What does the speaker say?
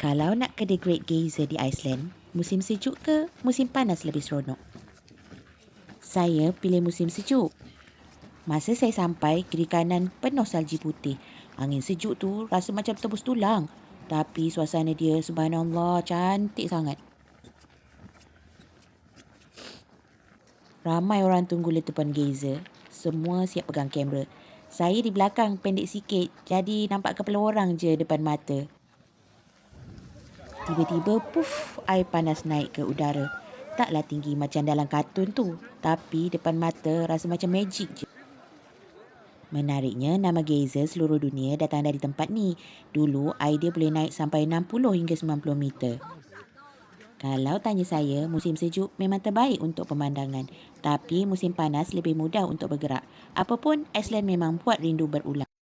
Kalau nak ke The Great Geyser di Iceland, musim sejuk ke musim panas lebih seronok? Saya pilih musim sejuk. Masa saya sampai, kiri kanan penuh salji putih. Angin sejuk tu rasa macam tebus tulang. Tapi suasana dia, subhanallah, cantik sangat. Ramai orang tunggu letupan geyser. Semua siap pegang kamera. Saya di belakang pendek sikit, jadi nampak kepala orang je depan mata. Tiba-tiba, puff, air panas naik ke udara. Taklah tinggi macam dalam kartun tu, tapi depan mata rasa macam magic je. Menariknya, nama geyser seluruh dunia datang dari tempat ni. Dulu, air dia boleh naik sampai 60 hingga 90 meter. Kalau tanya saya, musim sejuk memang terbaik untuk pemandangan. Tapi musim panas lebih mudah untuk bergerak. Apapun, Iceland memang buat rindu berulang.